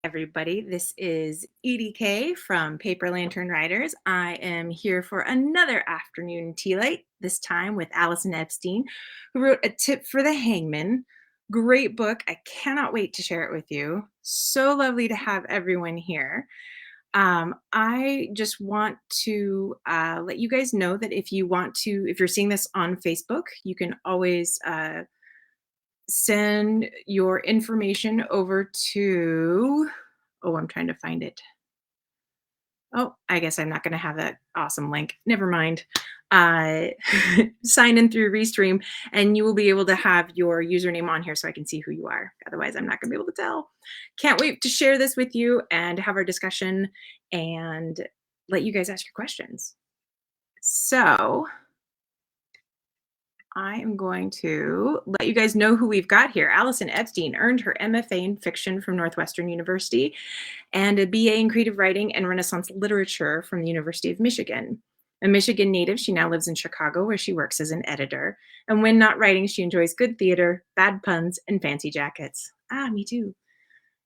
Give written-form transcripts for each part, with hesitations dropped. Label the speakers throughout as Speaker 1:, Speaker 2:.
Speaker 1: Everybody. This is Edie Cay from Paper Lantern Writers. I am here for another afternoon tea light, this time with Allison Epstein, who wrote A Tip for the Hangman. Great book. I cannot wait to share it with you. So lovely to have everyone here. I just want to let you guys know that if you're seeing this on Facebook, you can always send your information over to, I'm trying to find it. Oh, I guess I'm not going to have that awesome link. Never mind. Sign in through Restream and you will be able to have your username on here so I can see who you are. Otherwise, I'm not going to be able to tell. Can't wait to share this with you and have our discussion and let you guys ask your questions. So I am going to let you guys know who we've got here. Alison Epstein earned her MFA in fiction from Northwestern University and a BA in creative writing and Renaissance literature from the University of Michigan. A Michigan native, she now lives in Chicago where she works as an editor. And when not writing, she enjoys good theater, bad puns, and fancy jackets. Me too.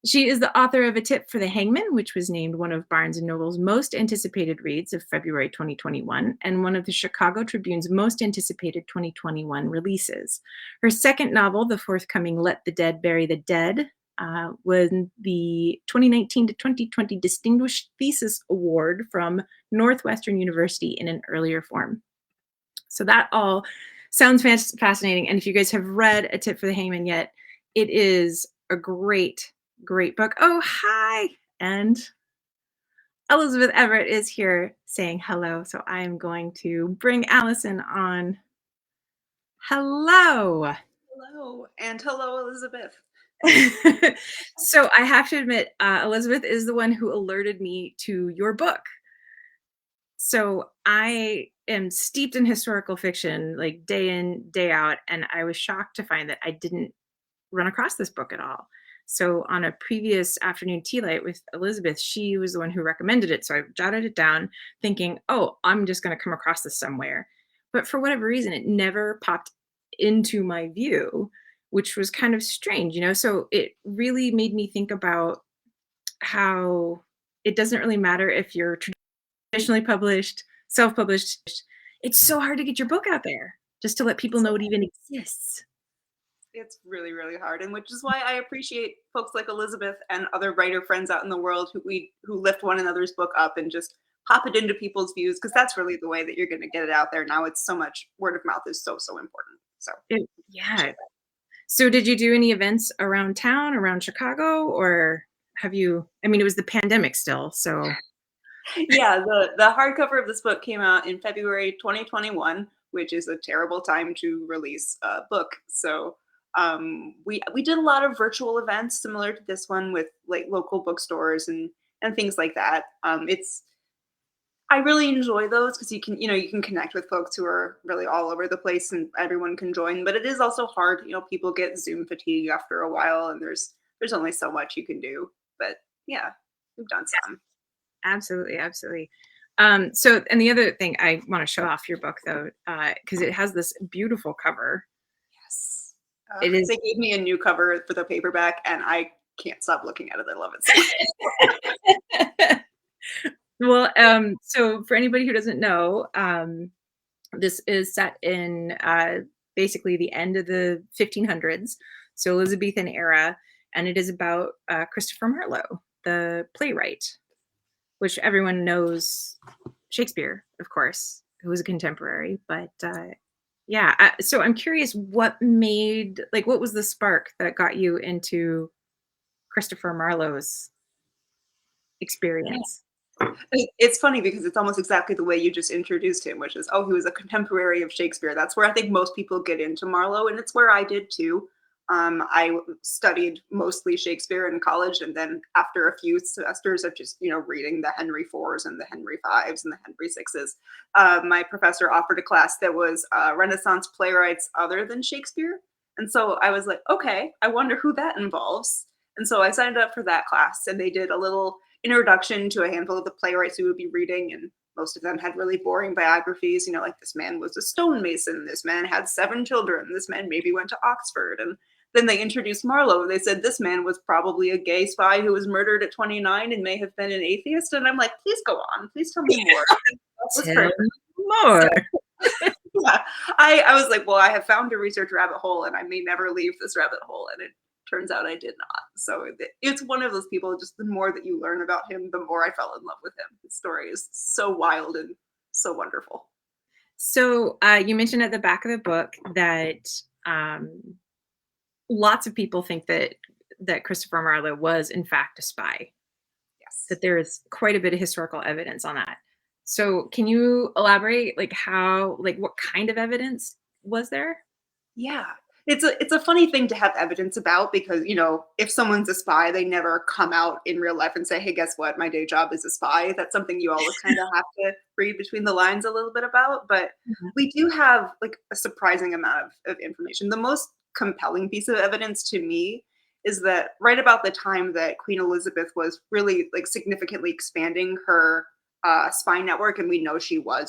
Speaker 1: She is the author of A Tip for the Hangman, which was named one of Barnes & Noble's most anticipated reads of February 2021 and one of the Chicago Tribune's most anticipated 2021 releases. Her second novel, the forthcoming Let the Dead Bury the Dead, won the 2019 to 2020 Distinguished Thesis Award from Northwestern University in an earlier form. So that all sounds fascinating. And if you guys have read A Tip for the Hangman yet, it is a great book. Oh, hi. And Elizabeth Everett is here saying hello. So I'm going to bring Allison on. Hello.
Speaker 2: Hello. And hello, Elizabeth.
Speaker 1: So I have to admit, Elizabeth is the one who alerted me to your book. So I am steeped in historical fiction, like day in, day out. And I was shocked to find that I didn't run across this book at all. So on a previous afternoon tea light with Elizabeth, she was the one who recommended it. So I jotted it down thinking, oh, I'm just going to come across this somewhere. But for whatever reason, it never popped into my view, which was kind of strange, So it really made me think about how it doesn't really matter if you're traditionally published, self-published. It's so hard to get your book out there just to let people know it even exists.
Speaker 2: It's really, really hard, and which is why I appreciate folks like Elizabeth and other writer friends out in the world who lift one another's book up and just pop it into people's views, because that's really the way that you're going to get it out there now. It's so much, word of mouth is so important. So
Speaker 1: yeah. So did you do any events around town, around Chicago, or have you? I mean, it was the pandemic still, so.
Speaker 2: Yeah, the hardcover of this book came out in February 2021, which is a terrible time to release a book. So we did a lot of virtual events similar to this one with like local bookstores and things like that. I really enjoy those because you can connect with folks who are really all over the place and everyone can join. But it is also hard. People get Zoom fatigue after a while, and there's only so much you can do. But yeah, we've done some.
Speaker 1: Absolutely. So, and the other thing I want to show off your book though, because it has this beautiful cover.
Speaker 2: Yes. They gave me a new cover for the paperback, and I can't stop looking at it. I love it so much.
Speaker 1: Well, so for anybody who doesn't know, this is set in basically the end of the 1500s, so Elizabethan era, and it is about Christopher Marlowe, the playwright, which everyone knows Shakespeare, of course, who was a contemporary. But so I'm curious, what was the spark that got you into Christopher Marlowe's experience?
Speaker 2: It's funny because it's almost exactly the way you just introduced him, which is, he was a contemporary of Shakespeare. That's where I think most people get into Marlowe, and it's where I did too. I studied mostly Shakespeare in college, and then after a few semesters of just reading the Henry IVs and the Henry Vs and the Henry VIs, my professor offered a class that was Renaissance playwrights other than Shakespeare, and so I was like, okay, I wonder who that involves, and so I signed up for that class, and they did a little introduction to a handful of the playwrights we would be reading, and most of them had really boring biographies, like this man was a stonemason, this man had 7 children, this man maybe went to Oxford, and then they introduced Marlo. They said this man was probably a gay spy who was murdered at 29 and may have been an atheist. And I'm like, please go on. Please tell me more. That was
Speaker 1: Tell
Speaker 2: perfect.
Speaker 1: me more.
Speaker 2: Yeah, I was like, well, I have found a research rabbit hole and I may never leave this rabbit hole. And it turns out I did not. So it's one of those people, just the more that you learn about him, the more I fell in love with him. His story is so wild and so wonderful.
Speaker 1: So you mentioned at the back of the book that lots of people think that Christopher Marlowe was in fact a spy,
Speaker 2: Yes.
Speaker 1: that there is quite a bit of historical evidence on that. So can you elaborate, like what kind of evidence was there?
Speaker 2: Yeah. It's a funny thing to have evidence about because, if someone's a spy, they never come out in real life and say, "Hey, guess what? My day job is a spy." That's something you always kind of have to read between the lines a little bit about, but
Speaker 1: Mhm.
Speaker 2: we do have like a surprising amount of information. The most compelling piece of evidence to me is that right about the time that Queen Elizabeth was really like significantly expanding her spy network, and we know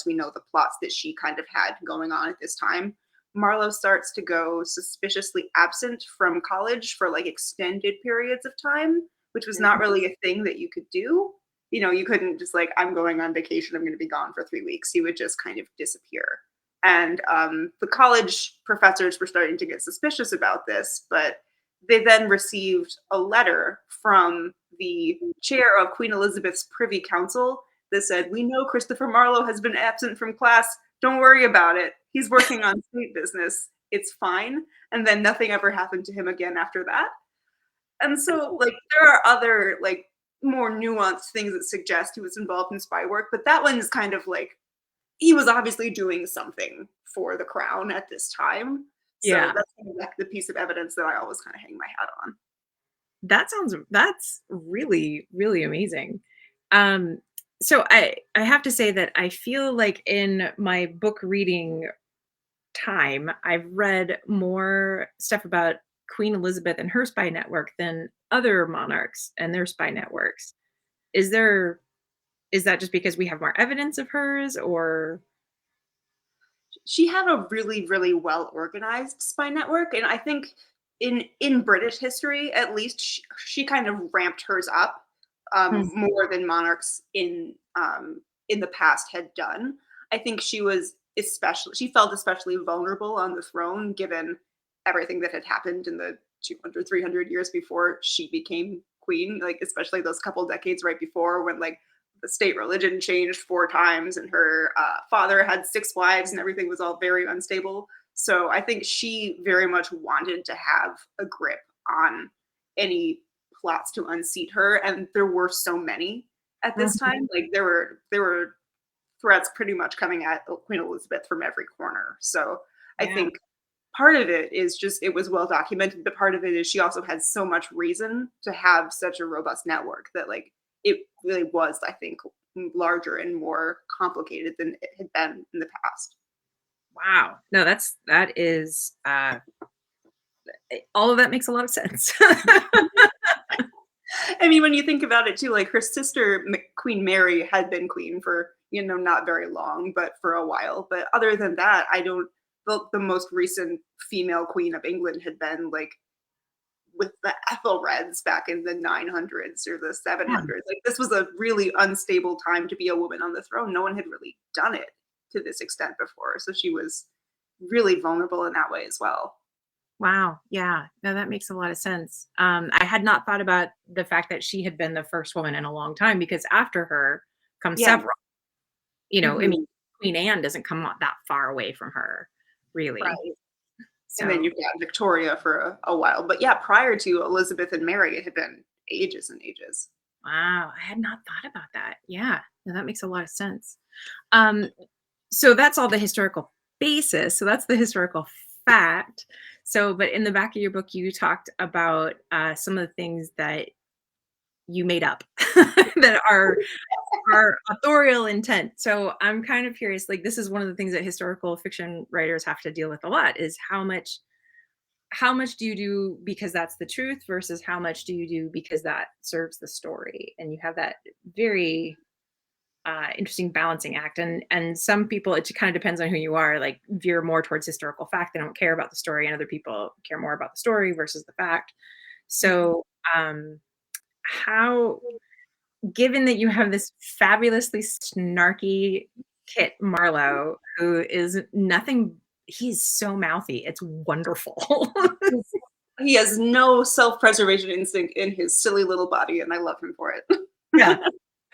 Speaker 2: we know the plots that she kind of had going on at this time. Marlo starts to go suspiciously absent from college for like extended periods of time, which was not really a thing that you could do. You couldn't just like, I'm going on vacation, I'm going to be gone for 3 weeks. You would just kind of disappear. And the college professors were starting to get suspicious about this, but they then received a letter from the chair of Queen Elizabeth's Privy Council that said, "We know Christopher Marlowe has been absent from class. Don't worry about it. He's working on state business. It's fine." And then nothing ever happened to him again after that. And so, like, there are other, like, more nuanced things that suggest he was involved in spy work, but that one's kind of like he was obviously doing something for the crown at this time. So
Speaker 1: Yeah.
Speaker 2: that's kind of like the piece of evidence that I always kind of hang my hat on.
Speaker 1: That's really, really amazing. Um, so I have to say that I feel like in my book reading time, I've read more stuff about Queen Elizabeth and her spy network than other monarchs and their spy networks. Is there is that just because we have more evidence of hers, or
Speaker 2: She had a really, really well organized spy network, and I think in British history, at least, she kind of ramped hers up
Speaker 1: Hmm.
Speaker 2: more than monarchs in the past had done. I think she felt especially vulnerable on the throne given everything that had happened in the 200, 300 years before she became queen, like especially those couple decades right before when like the state religion changed 4 times and her father had 6 wives and everything was all very unstable. So I think she very much wanted to have a grip on any plots to unseat her, and there were so many at this
Speaker 1: Mhm.
Speaker 2: time. Like there were threats pretty much coming at Queen Elizabeth from every corner. So I
Speaker 1: Yeah.
Speaker 2: think part of it is just it was well documented, but part of it is she also had so much reason to have such a robust network that like it really was, I think, larger and more complicated than it had been in the past.
Speaker 1: Wow. No, that is all of that makes a lot of sense.
Speaker 2: I mean, when you think about it too, like her sister Queen Mary had been queen for not very long, but for a while. But other than that, I don't. The most recent female queen of England had been like with the Ethelreds back in the 900s or the
Speaker 1: Yeah.
Speaker 2: 700s. Like this was a really unstable time to be a woman on the throne. No one had really done it to this extent before. So she was really vulnerable in that way as well.
Speaker 1: Wow. Yeah. No, that makes a lot of sense. I had not thought about the fact that she had been the first woman in a long time because after her come
Speaker 2: Yeah.
Speaker 1: several. I mean,
Speaker 2: Hmm.
Speaker 1: Queen Anne doesn't come that far away from her, really.
Speaker 2: Right. And then
Speaker 1: So,
Speaker 2: you've got Victoria for a while. But yeah, prior to Elizabeth and Mary, it had been ages and ages.
Speaker 1: wow, I had not thought about that. Yeah. No, that makes a lot of sense. Um, so that's all the historical basis. So that's the historical fact. So, but in the back of your book, you talked about some of the things that you made up that are authorial intent. So I'm kind of curious, like this is one of the things that historical fiction writers have to deal with a lot is how much do you do because that's the truth versus how much do you do because that serves the story? And you have that very interesting balancing act. And some people, it kind of depends on who you are, like veer more towards historical fact. They don't care about the story, and other people care more about the story versus the fact. So how, given that you have this fabulously snarky Kit Marlowe, who is nothing, he's so mouthy, it's wonderful.
Speaker 2: He has no self-preservation instinct in his silly little body, and I love him for it.
Speaker 1: Yeah.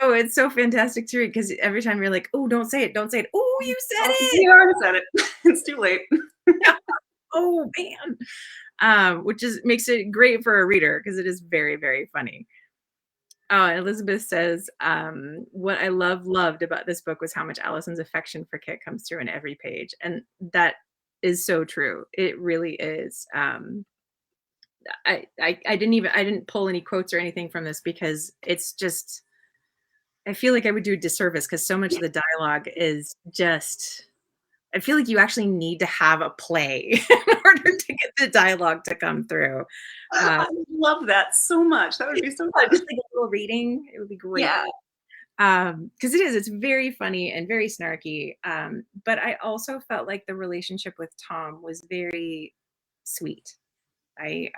Speaker 1: Oh, it's so fantastic to read, because every time you're like, oh, don't say it, don't say it. Oh, you said it.
Speaker 2: You already said it. It's too late.
Speaker 1: Oh man. Which makes it great for a reader, because it is very, very funny. Elizabeth says, what I loved about this book was how much Allison's affection for Kit comes through in every page. And that is so true. It really is. I didn't pull any quotes or anything from this, because it's just, I feel like I would do a disservice, because so much of the dialogue is just, I feel like you actually need to have a play in order to get the dialogue to come through.
Speaker 2: I love that so much. That would be so fun.
Speaker 1: Just like a little reading, it would be great.
Speaker 2: Yeah.
Speaker 1: Because it's very funny and very snarky. But I also felt like the relationship with Tom was very sweet. I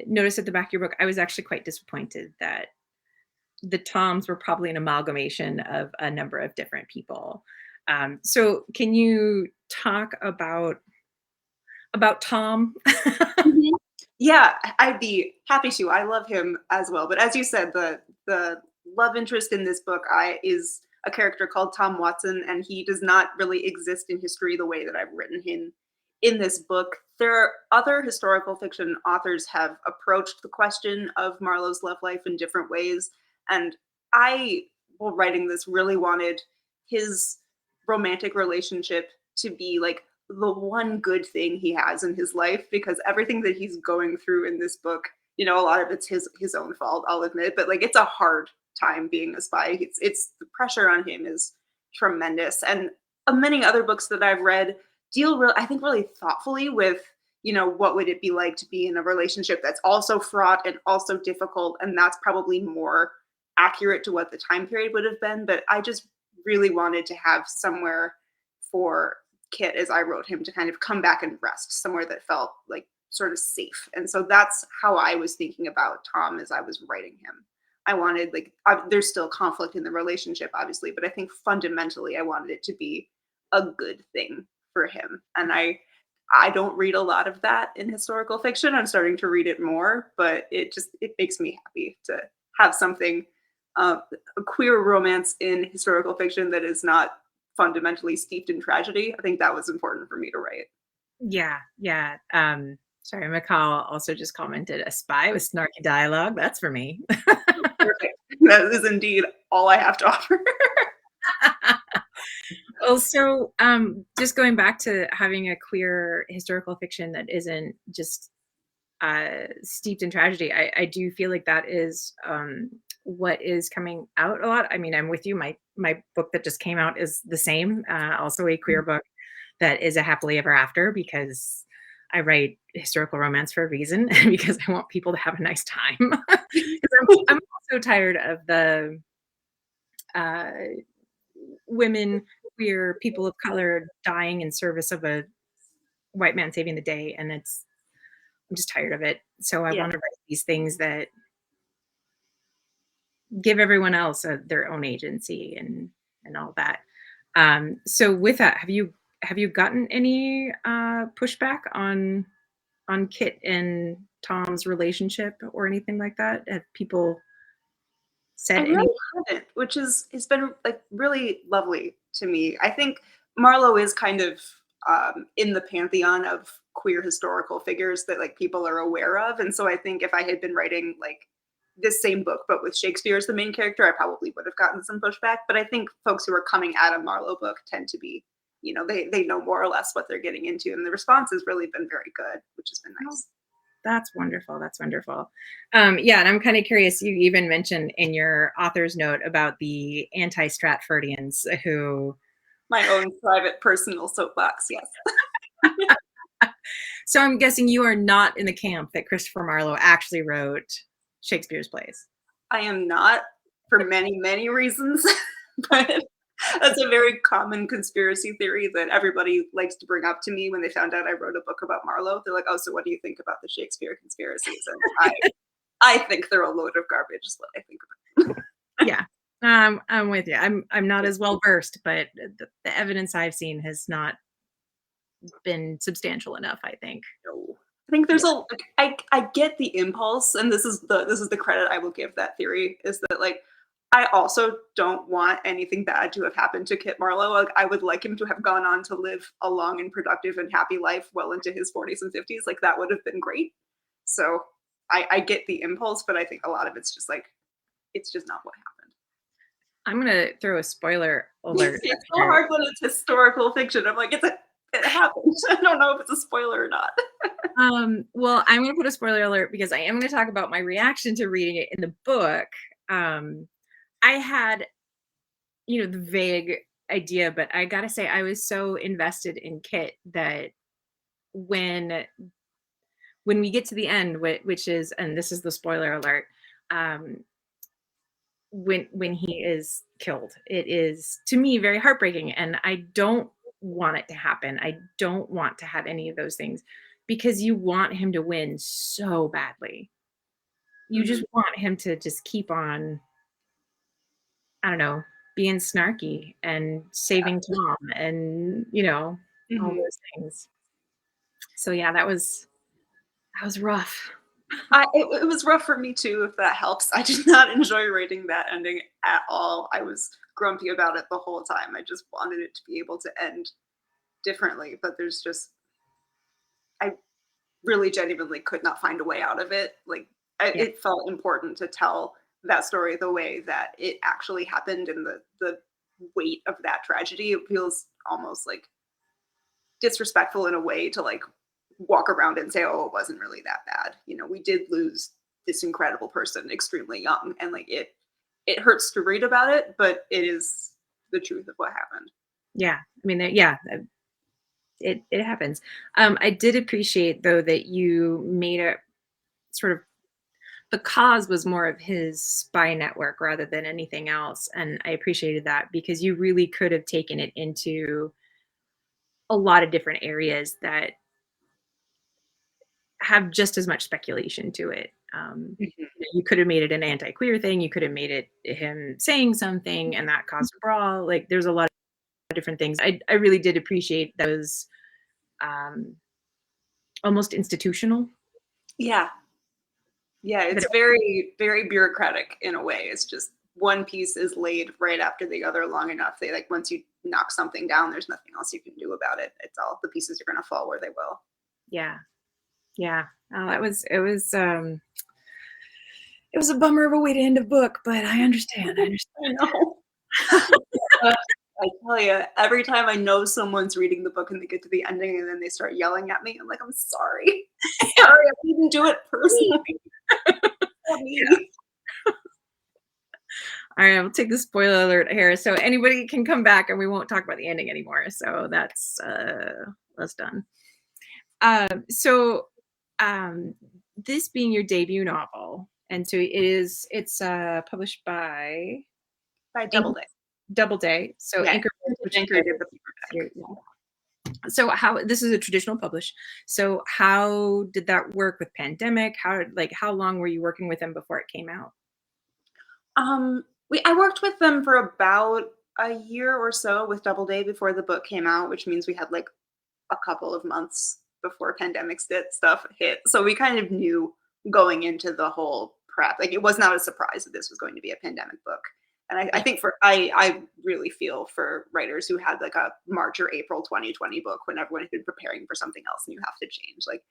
Speaker 1: noticed at the back of your book, I was actually quite disappointed that the Toms were probably an amalgamation of a number of different people. So can you talk about Tom?
Speaker 2: Mhm. Yeah, I'd be happy to. I love him as well. But as you said, the love interest in this book is a character called Tom Watson, and he does not really exist in history the way that I've written him in this book. There are other historical fiction authors have approached the question of Marlowe's love life in different ways, and I, while writing this, really wanted his romantic relationship to be like the one good thing he has in his life, because everything that he's going through in this book, a lot of it's his own fault, I'll admit, but like it's a hard time being a spy. It's the pressure on him is tremendous. And many other books that I've read deal I think really thoughtfully with, what would it be like to be in a relationship that's also fraught and also difficult, and that's probably more accurate to what the time period would have been. But I just really wanted to have somewhere for Kit, as I wrote him, to kind of come back and rest, somewhere that felt like sort of safe. And so that's how I was thinking about Tom as I was writing him. I wanted, there's still conflict in the relationship, obviously, but I think fundamentally I wanted it to be a good thing for him. And I don't read a lot of that in historical fiction. I'm starting to read it more, but it makes me happy to have something, a queer romance in historical fiction that is not fundamentally steeped in tragedy. I think that was important for me to write.
Speaker 1: Yeah. Sorry, McCall also just commented, a spy with snarky dialogue. That's for me.
Speaker 2: Perfect. That is indeed all I have to offer.
Speaker 1: Also, just going back to having a queer historical fiction that isn't just steeped in tragedy, I do feel like that is what is coming out a lot. I mean, I'm with you. My book that just came out is the same, also a queer book that is a happily ever after, because I write historical romance for a reason, because I want people to have a nice time. I'm also tired of the women, queer people of color dying in service of a white man saving the day, and I'm just tired of it. So I want to write these things that give everyone else their own agency and all that. So with that, have you gotten any pushback on Kit and Tom's relationship or anything like that? Have people said
Speaker 2: I really haven't, which has been like really lovely to me. I think Marlowe is kind of in the pantheon of queer historical figures that like people are aware of, and so I think if I had been writing like this same book but with Shakespeare as the main character, I probably would have gotten some pushback. But I think folks who are coming at a Marlowe book tend to be, they know more or less what they're getting into, and the response has really been very good, which has been nice.
Speaker 1: That's wonderful. That's wonderful. Yeah, and I'm kind of curious, you even mentioned in your author's note about the anti-Stratfordians who...
Speaker 2: My own private personal soapbox, yes.
Speaker 1: So I'm guessing you are not in the camp that Christopher Marlowe actually wrote Shakespeare's plays.
Speaker 2: I am not. for many, many reasons. But that's a very common conspiracy theory that everybody likes to bring up to me when they found out I wrote a book about Marlo. They're like, "Oh, so what do you think about the Shakespeare conspiracies?" And I think they're a load of garbage is what I think about them.
Speaker 1: Yeah. I'm with you. I'm not as well versed, but the evidence I've seen has not been substantial enough, I think.
Speaker 2: No. I think there's a like, I get the impulse, and this is the credit I will give that theory, is that, like, I also don't want anything bad to have happened to Kit Marlowe. Like, I would like him to have gone on to live a long and productive and happy life well into his 40s and 50s. Like, that would have been great. So I get the impulse, but I think a lot of it's just like, it's just not what happened.
Speaker 1: I'm gonna throw a spoiler alert.
Speaker 2: It's so hard when it's historical fiction. I'm like, it happened. I don't know if it's a spoiler or not.
Speaker 1: Well, I'm gonna put a spoiler alert because I am gonna talk about my reaction to reading it in the book. I had, the vague idea, but I gotta say I was so invested in Kit that when we get to the end, which is, and this is the spoiler alert, when he is killed, it is to me very heartbreaking, and I don't want it to happen. I don't want to have any of those things because you want him to win so badly. You just want him to just keep on, I don't know, being snarky and saving Tom and, all those things. So yeah, that was rough.
Speaker 2: It was rough for me too, if that helps. I did not enjoy writing that ending at all. I was grumpy about it the whole time. I just wanted it to be able to end differently, but I really genuinely could not find a way out of it. Like, it felt important to tell that story the way that it actually happened, and the weight of that tragedy. It feels almost like disrespectful in a way to, like, walk around and say, "Oh, it wasn't really that bad." We did lose this incredible person extremely young, and, like, it hurts to read about it, but it is the truth of what happened.
Speaker 1: Yeah. I mean, it happens. I did appreciate though that you made it sort of, the cause was more of his spy network rather than anything else. And I appreciated that because you really could have taken it into a lot of different areas that have just as much speculation to it. You could have made it an anti-queer thing. You could have made it him saying something and that caused a brawl. Like, there's a lot of different things. I really did appreciate those, almost institutional.
Speaker 2: Yeah. Yeah,
Speaker 1: But
Speaker 2: it's very, very bureaucratic in a way. It's just one piece is laid right after the other long enough. They, like, once you knock something down, there's nothing else you can do about it. It's all, the pieces are going to fall where they will.
Speaker 1: yeah. Oh, it was a bummer of a way to end a book, but I understand.
Speaker 2: I know. I tell you, every time I know someone's reading the book and they get to the ending and then they start yelling at me, I'm like, "I'm sorry. Sorry, I didn't do it personally."
Speaker 1: All right, we'll take the spoiler alert here. So anybody can come back and we won't talk about the ending anymore. So that's done. This being your debut novel, and so it's published by
Speaker 2: Doubleday.
Speaker 1: Doubleday. So
Speaker 2: Yeah,
Speaker 1: Anchor,
Speaker 2: Anchor did the paperback.
Speaker 1: So how, this is a traditional publish. So how did that work with pandemic? How long were you working with them before it came out?
Speaker 2: I worked with them for about a year or so with Doubleday before the book came out, which means we had, like, a couple of months before pandemic stuff hit. So we kind of knew going into the whole prep, like, it was not a surprise that this was going to be a pandemic book. And I think I really feel for writers who had, like, a March or April 2020 book when everyone had been preparing for something else and you have to change. Like,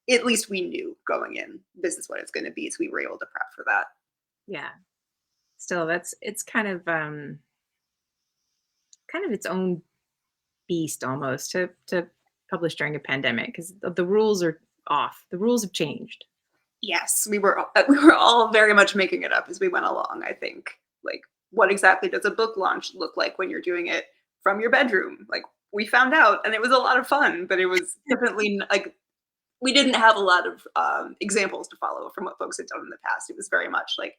Speaker 2: at least we knew going in, this is what it's going to be. So we were able to prep for that.
Speaker 1: Yeah. Still, it's kind of its own beast almost to publish during a pandemic because the rules are off. The rules have changed.
Speaker 2: Yes, we were all very much making it up as we went along. I think, like, what exactly does a book launch look like when you're doing it from your bedroom? Like, we found out, and it was a lot of fun, but it was definitely, like, we didn't have a lot of examples to follow from what folks had done in the past. It was very much like,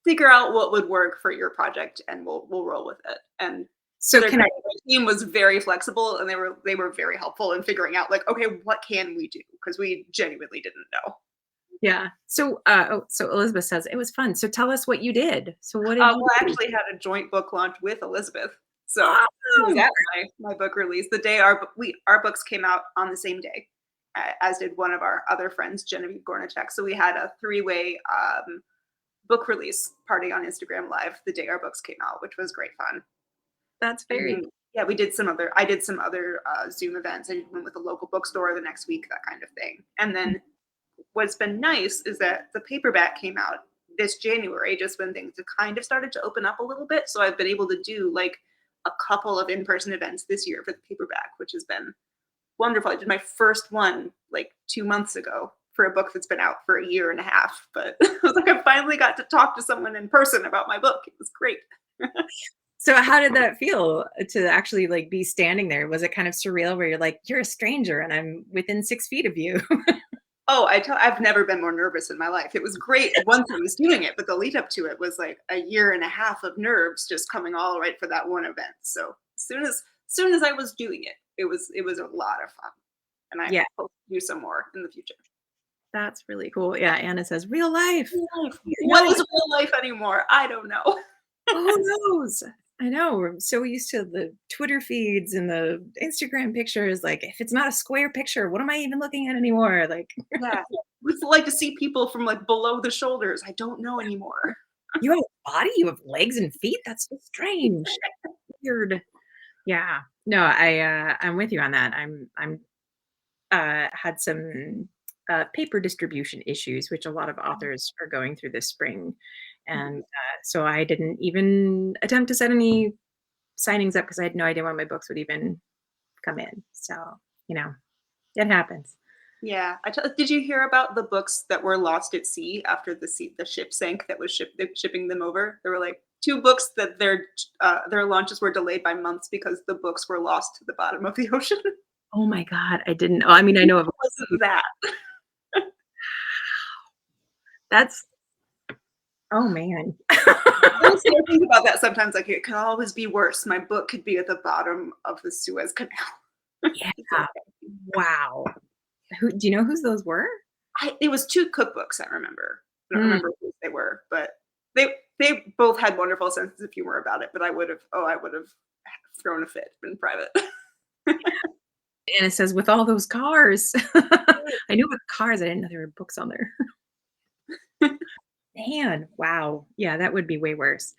Speaker 2: figure out what would work for your project, and we'll roll with it. And
Speaker 1: So
Speaker 2: their
Speaker 1: can I
Speaker 2: team was very flexible, and they were very helpful in figuring out like, okay, what can we do? Because we genuinely didn't know.
Speaker 1: yeah. So so Elizabeth says it was fun. So tell us what you did. So what did
Speaker 2: Well,
Speaker 1: you
Speaker 2: I
Speaker 1: do?
Speaker 2: actually had a joint book launch with Elizabeth, so it was
Speaker 1: Awesome.
Speaker 2: at my book release. The day our books came out on the same day, as did one of our other friends, Genevieve Gornichek. So we had a three-way book release party on Instagram Live the day our books came out, which was great fun.
Speaker 1: That's
Speaker 2: And
Speaker 1: very
Speaker 2: then, yeah, we did some other. I did some other Zoom events. I went with a local bookstore the next week, that kind of thing. And then what's been nice is that the paperback came out this January, just when things have kind of started to open up a little bit. So I've been able to do like a couple of in-person events this year for the paperback, which has been wonderful. I did my first one like 2 months ago for a book that's been out for a year and a half. But I was like, I finally got to talk to someone in person about my book. It was great.
Speaker 1: So how did that feel to actually like be standing there? Was it kind of surreal where you're like, you're a stranger and I'm within 6 feet of you?
Speaker 2: Oh, I've never been more nervous in my life. It was great once I was doing it, but the lead up to it was like a year and a half of nerves just coming all right for that one event. So as soon as I was doing it, it was a lot of fun, and I
Speaker 1: Yeah,
Speaker 2: hope to do some more in the future.
Speaker 1: that's really cool. Yeah, Anna says real life.
Speaker 2: Real life.
Speaker 1: No
Speaker 2: What is real life anymore? I don't know.
Speaker 1: Who knows? I know, we're so used to the Twitter feeds and the Instagram pictures, like, if it's not a square picture, what am I even looking at anymore? Like,
Speaker 2: Yeah. What's it like to see people from like below the shoulders? I don't know anymore.
Speaker 1: you have a body, you have legs and feet? That's so strange. Weird. Yeah. No, I'm with you on that. Had some, paper distribution issues, which a lot of authors are going through this spring, and, so I didn't even attempt to set any signings up because I had no idea when my books would even come in. So, you know, it happens.
Speaker 2: Yeah, did you hear about the books that were lost at sea after the ship sank that was shipping them over? There were like two books that their launches were delayed by months because the books were lost to the bottom of the ocean.
Speaker 1: Oh my god, I didn't know. I mean, I know of
Speaker 2: It wasn't that.
Speaker 1: that's oh man.
Speaker 2: I still think about that sometimes. Like it could always be worse. My book could be at the bottom of the Suez Canal.
Speaker 1: Yeah.
Speaker 2: It's okay.
Speaker 1: Wow. Who do you know whose those were?
Speaker 2: It was two cookbooks. I remember. I don't
Speaker 1: Mm,
Speaker 2: remember who they were, but they both had wonderful senses of humor about it. But I would have thrown a fit in private.
Speaker 1: and it says, "With all those cars." I knew with cars, I didn't know there were books on there. Man, wow. Yeah, that would be way worse.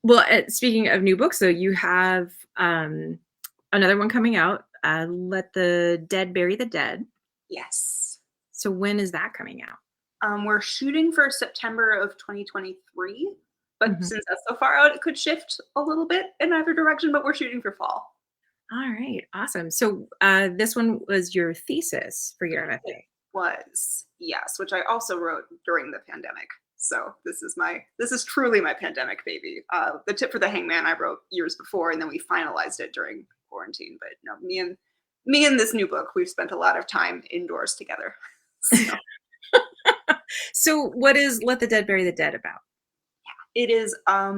Speaker 1: Well, speaking of new books, though, you have, another one coming out, "Let the Dead Bury the Dead."
Speaker 2: Yes.
Speaker 1: So when is that coming out?
Speaker 2: We're shooting for September of 2023, but
Speaker 1: Mhm.
Speaker 2: since that's so far out, it could shift a little bit in either direction. But we're shooting for fall.
Speaker 1: Alright, awesome. So, this one was your thesis for your
Speaker 2: It
Speaker 1: MFA.
Speaker 2: was, yes, which I also wrote during the pandemic. So this is truly my pandemic baby. The tip for the Hangman I wrote years before, and then we finalized it during quarantine. But no, me and this new book, we've spent a lot of time indoors together. So
Speaker 1: So, what is Let the Dead Bury the Dead about?
Speaker 2: it is a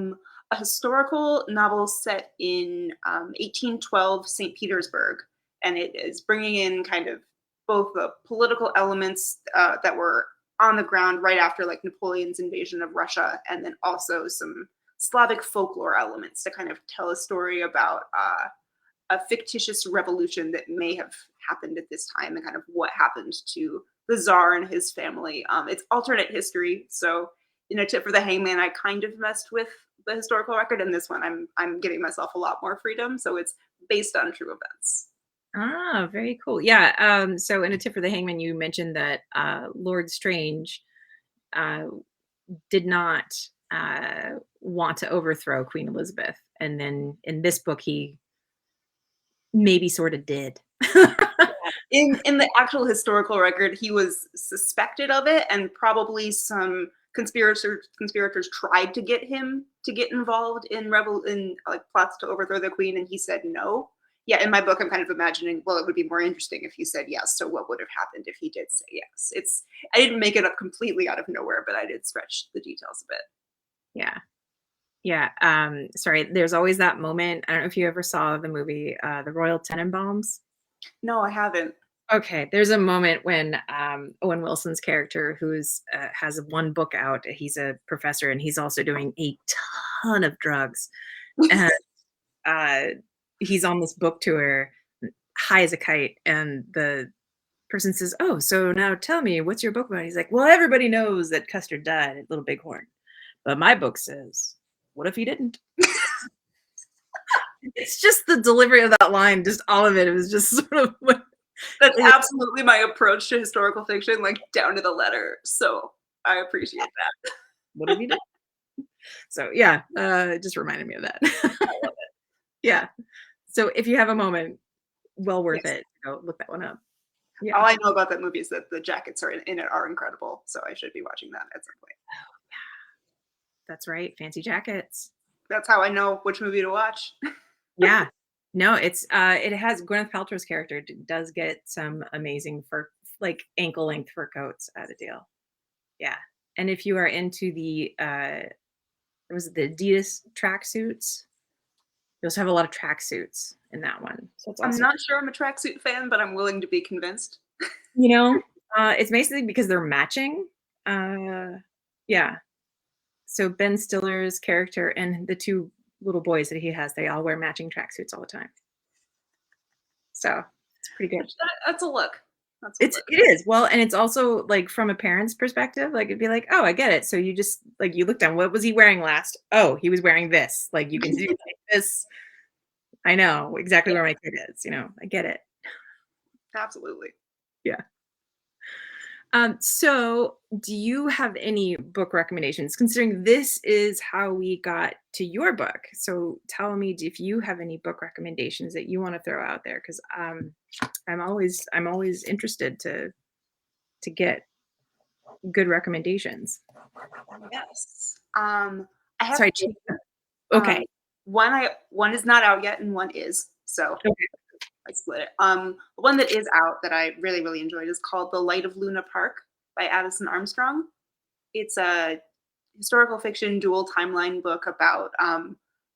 Speaker 2: historical novel set in 1812 St. Petersburg, and it is bringing in kind of both the political elements that were on the ground right after like Napoleon's invasion of Russia, and then also some Slavic folklore elements to kind of tell a story about a fictitious revolution that may have happened at this time and kind of what happened to the czar and his family. It's alternate history, so tip for the Hangman, I kind of messed with the historical record, and this one I'm giving myself a lot more freedom. So it's based on true events.
Speaker 1: Ah, very cool. Yeah, so in A Tip for the Hangman, you mentioned that, Lord Strange, uh, did not, want to overthrow Queen Elizabeth, and then in this book, he maybe sorta did.
Speaker 2: In the actual historical record, he was suspected of it, and probably some conspirators tried to get him to get involved in like plots to overthrow the queen, and he said no. Yeah, in my book, I'm kind of imagining, well, it would be more interesting if he said yes. So what would have happened if he did say yes? I didn't make it up completely out of nowhere, but I did stretch the details a bit.
Speaker 1: Yeah. Yeah. Sorry, there's always that moment. I don't know if you ever saw the movie, The Royal Tenenbaums.
Speaker 2: No, I haven't.
Speaker 1: Okay, there's a moment when Owen Wilson's character, who's has one book out, he's a professor, and he's also doing a ton of drugs, and uh, he's on this book tour, high as a kite, and the person says, "Oh, so now tell me, what's your book about?" He's like, "Well, everybody knows that Custer died at Little Bighorn, but my book says, what if he didn't?" It's just the delivery of that line, just all of it. It was just sort of like,
Speaker 2: That's absolutely my approach to historical fiction, like down to the letter. So I appreciate that.
Speaker 1: what if he did? So yeah, it just reminded me of that. Yeah. So if you have a moment, well worth
Speaker 2: Yes.
Speaker 1: it. Go look that one up.
Speaker 2: All
Speaker 1: Yeah.
Speaker 2: I know about that movie is that the jackets are in it are incredible. So I should be watching that at some point.
Speaker 1: That's right. Fancy jackets.
Speaker 2: That's how I know which movie to watch.
Speaker 1: Yeah. No, it has Gwyneth Paltrow's character does get some amazing fur, like ankle length fur coats at a deal. Yeah. And if you are into the was it the Adidas tracksuits? You also have a lot of tracksuits in that one. So it's
Speaker 2: I'm
Speaker 1: also,
Speaker 2: not sure I'm a tracksuit fan, but I'm willing to be convinced.
Speaker 1: you know, it's basically because they're matching. Uh yeah. So Ben Stiller's character and the two little boys that he has, they all wear matching tracksuits all the time. So it's pretty good.
Speaker 2: That's a look. That's a look.
Speaker 1: It is. Well, and it's also like from a parent's perspective, like it'd be like, oh, I get it. So you just like you look down, what was he wearing last? Oh, he was wearing this. Like you can do like this. I know exactly where my kid is, I get it.
Speaker 2: Absolutely.
Speaker 1: Yeah. So do you have any book recommendations considering this is how we got to your book? So tell me if you have any book recommendations that you want to throw out there because I'm always interested to get good recommendations.
Speaker 2: Yes. I have
Speaker 1: Sorry.
Speaker 2: two.
Speaker 1: Okay.
Speaker 2: One is not out yet and one is. So
Speaker 1: Okay.
Speaker 2: I split it. One that is out that I really, really enjoyed is called The Light of Luna Park by Addison Armstrong. It's a historical fiction dual timeline book about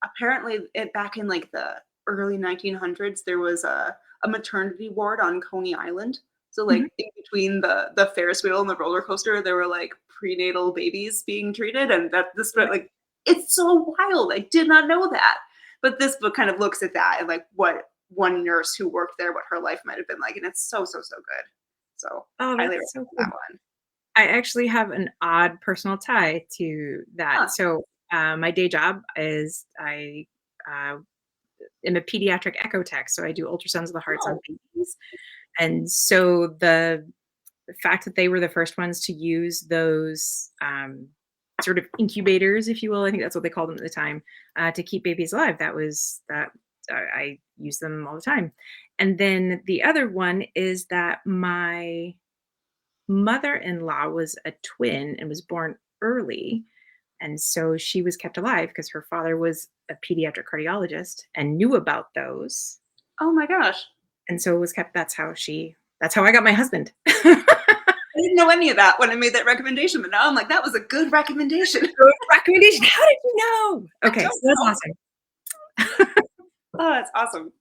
Speaker 2: apparently back in like the early 1900s there was a maternity ward on Coney Island. So like
Speaker 1: Mhm.
Speaker 2: in between the Ferris wheel and the roller coaster, there were like prenatal babies being treated, and that this like it's so wild. I did not know that. But this book kind of looks at that and like what one nurse who worked there, what her life might have been like, and it's so so so good. So
Speaker 1: Oh,
Speaker 2: highly
Speaker 1: that's so
Speaker 2: recommend
Speaker 1: cool.
Speaker 2: that one.
Speaker 1: I actually have an odd personal tie to
Speaker 2: Huh.
Speaker 1: that. So my day job is I am a pediatric echo tech, so I do ultrasounds of the hearts on
Speaker 2: Oh,
Speaker 1: babies. And so the fact that they were the first ones to use those sort of incubators, if you will, I think that's what they called them at the time, to keep babies alive. I use them all the time. And then the other one is that my mother-in-law was a twin and was born early. And so she was kept alive because her father was a pediatric cardiologist and knew about those.
Speaker 2: oh my gosh.
Speaker 1: And so it was kept, that's how I got my husband.
Speaker 2: I didn't know any of that when I made that recommendation, but now I'm like, that was a good recommendation.
Speaker 1: Good recommendation. How did you know? Okay,
Speaker 2: don't
Speaker 1: so that's
Speaker 2: know.
Speaker 1: awesome.
Speaker 2: Oh, that's awesome.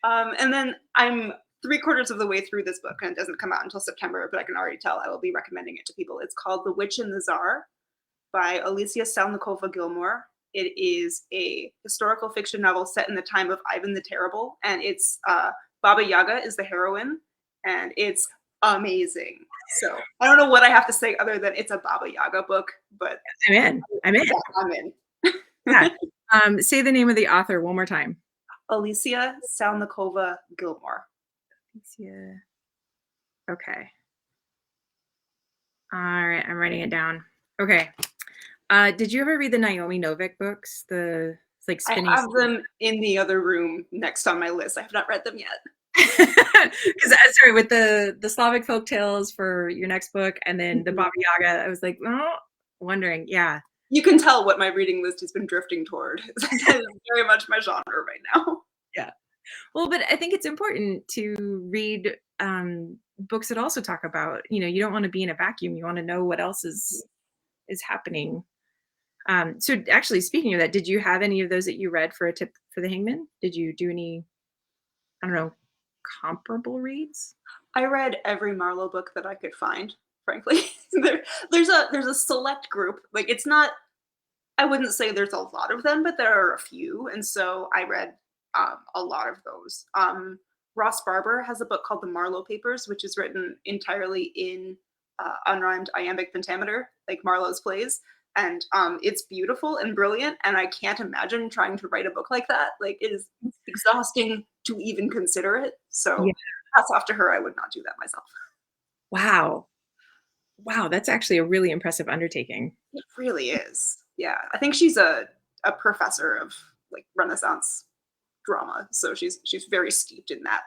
Speaker 2: And then I'm 3/4 of the way through this book, and it doesn't come out until September, but I can already tell I will be recommending it to people. It's called The Witch and the Tsar by Alicia Salnikova Gilmore. It is a historical fiction novel set in the time of Ivan the Terrible, and it's Baba Yaga is the heroine, and it's amazing. So I don't know what I have to say other than it's a Baba Yaga book, but
Speaker 1: I'm in. I'm in.
Speaker 2: yeah, I'm in.
Speaker 1: Yeah. Say the name of the author one more time.
Speaker 2: Alicia Salnikova Gilmore.
Speaker 1: Yeah. Okay. All right. I'm writing it down. Okay. Did you ever read the Naomi Novik books? The like
Speaker 2: I
Speaker 1: spinning.
Speaker 2: have them in the other room next on my list. I have not read them yet.
Speaker 1: Because sorry, with the Slavic folk tales for your next book, and then the Baba Yaga, I was like, oh, wondering, yeah.
Speaker 2: You can tell what my reading list has been drifting toward. That is very much my genre right now.
Speaker 1: Yeah. Well, but I think it's important to read books that also talk about, you don't want to be in a vacuum. You want to know what else is happening. So actually, speaking of that, did you have any of those that you read for a tip for the Hangman? Did you do any, I don't know, comparable reads?
Speaker 2: I read every Marlowe book that I could find, frankly. There's a select group. Like it's not I wouldn't say there's a lot of them, but there are a few, and so I read a lot of those. Ross Barber has a book called The Marlo Papers, which is written entirely in unrhymed iambic pentameter, like Marlowe's plays, and it's beautiful and brilliant. And I can't imagine trying to write a book like that. Like it is exhausting to even consider it. So
Speaker 1: Yeah.
Speaker 2: hats off to her. I would not do that myself.
Speaker 1: Wow. Wow, that's actually a really impressive undertaking.
Speaker 2: It really is. Yeah, I think she's a professor of like Renaissance drama, so she's very steeped in that.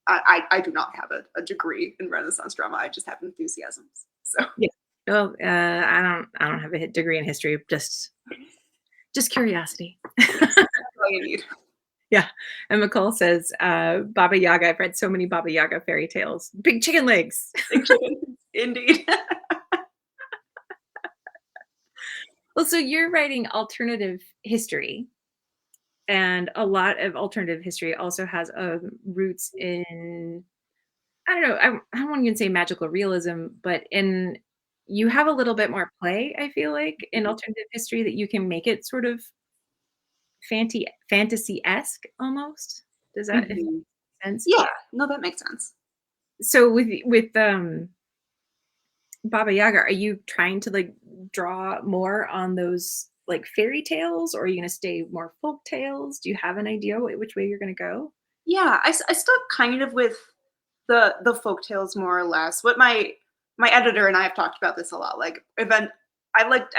Speaker 2: I do not have a degree in Renaissance drama. I just have enthusiasms. So
Speaker 1: Yeah. Well, I don't have a degree in history, just curiosity.
Speaker 2: that's all you need.
Speaker 1: Yeah. And McCall says, Baba Yaga. I've read so many Baba Yaga fairy tales. Big chicken legs.
Speaker 2: Big chicken. Indeed.
Speaker 1: Well, so you're writing alternative history, and a lot of alternative history also has roots in, I don't know, I don't want to even say magical realism, but in you have a little bit more play, I feel like, in alternative history that you can make it sort of fantasy-esque almost. Does that if that
Speaker 2: Mhm.
Speaker 1: makes sense?
Speaker 2: Yeah, no, that makes sense.
Speaker 1: So with Baba Yaga, are you trying to like draw more on those like fairy tales, or are you going to stay more folk tales? Do you have an idea which way you're going to go?
Speaker 2: Yeah, I stuck kind of with the folk tales more or less. What my editor and I have talked about this a lot. Like I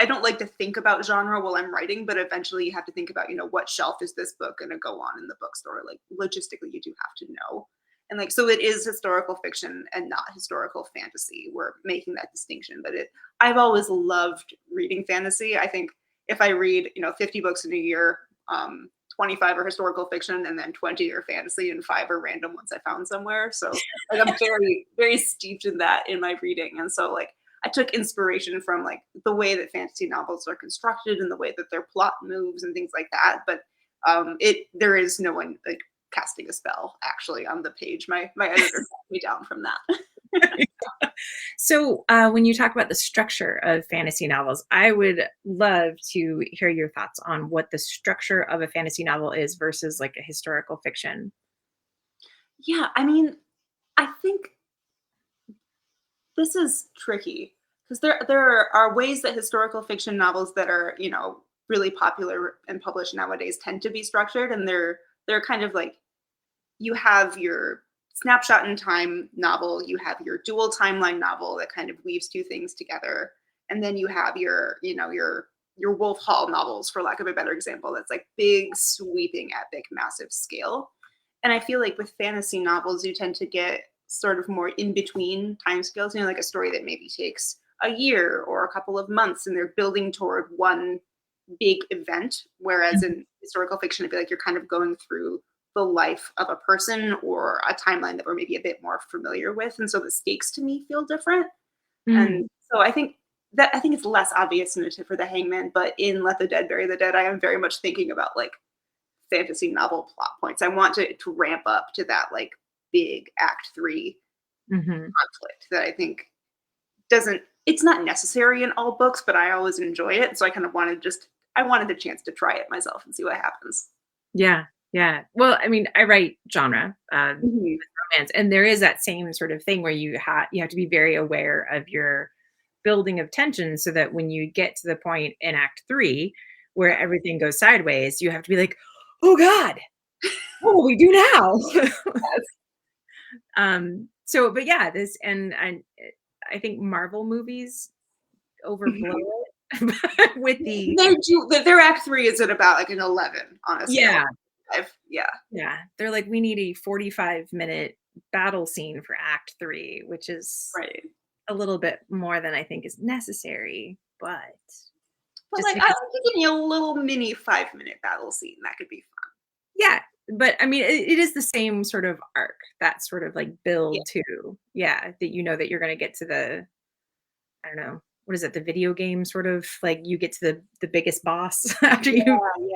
Speaker 2: don't like to think about genre while I'm writing, but eventually you have to think about, what shelf is this book going to go on in the bookstore? Like logistically you do have to know. And like so it is historical fiction and not historical fantasy. We're making that distinction, but I've always loved reading fantasy. I think if I read, 50 books in a year, 25 are historical fiction and then 20 are fantasy and 5 are random ones I found somewhere. So like I'm very, very steeped in that in my reading. And so like I took inspiration from like the way that fantasy novels are constructed and the way that their plot moves and things like that. But there is no one like casting a spell actually on the page. My editor talked me down from that.
Speaker 1: So, when you talk about the structure of fantasy novels, I would love to hear your thoughts on what the structure of a fantasy novel is versus like a historical fiction.
Speaker 2: Yeah, I mean, I think this is tricky because there are ways that historical fiction novels that are really popular and published nowadays tend to be structured, and they're kind of like you have your snapshot in time novel, you have your dual timeline novel that kind of weaves two things together, and then you have your Wolf Hall novels, for lack of a better example, that's like big, sweeping, epic, massive scale. And I feel like with fantasy novels, you tend to get sort of more in between time scales, like a story that maybe takes a year or a couple of months, and they're building toward one big event. Whereas in historical fiction, I feel like you're kind of going through the life of a person or a timeline that we're maybe a bit more familiar with. And so the stakes to me feel different.
Speaker 1: Mm,
Speaker 2: And so I think it's less obvious in A Tip for the Hangman, but in Let the Dead Bury the Dead, I am very much thinking about like fantasy novel plot points. I want to ramp up to that like big act 3
Speaker 1: mhm.
Speaker 2: conflict that I think doesn't it's not necessary in all books, but I always enjoy it. So I kind of I wanted the chance to try it myself and see what happens.
Speaker 1: Yeah, yeah. Well, I mean, I write genre,
Speaker 2: Mhm.
Speaker 1: romance, and there is that same sort of thing where you have to be very aware of your building of tension so that when you get to the point in act 3 where everything goes sideways, you have to be like, "Oh god, what will we do now?" So but yeah, this and I think Marvel movies overblow
Speaker 2: Mhm.
Speaker 1: it with the
Speaker 2: Their act 3 is at about like an 11 on a scale
Speaker 1: yeah,
Speaker 2: of 5. Yeah.
Speaker 1: yeah. They're like, "We need a 45-minute battle scene for act 3," which is
Speaker 2: Right.
Speaker 1: a little bit more than I think is necessary, but
Speaker 2: But
Speaker 1: just
Speaker 2: like I
Speaker 1: because
Speaker 2: would give me a little mini 5-minute battle scene. That could be fun.
Speaker 1: yeah, but I mean, it is the same sort of arc, that sort of like
Speaker 2: Yeah.
Speaker 1: build to yeah, that you know that you're gonna get to the I don't know, what is it, the video game sort of like you get to the biggest boss after you